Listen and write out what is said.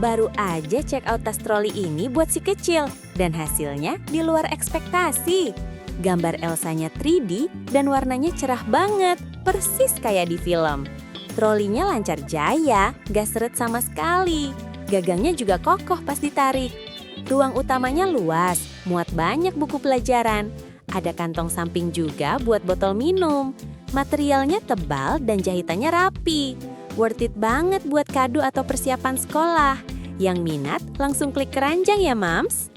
Baru aja check out tas troli ini buat si kecil, dan hasilnya di luar ekspektasi. Gambar Elsanya 3D dan warnanya cerah banget, persis kayak di film. Trolinya lancar jaya, gak seret sama sekali. Gagangnya juga kokoh pas ditarik. Ruang utamanya luas, muat banyak buku pelajaran. Ada kantong samping juga buat botol minum. Materialnya tebal dan jahitannya rapi. Worth it banget buat kado atau persiapan sekolah. Yang minat langsung klik keranjang ya, Mams.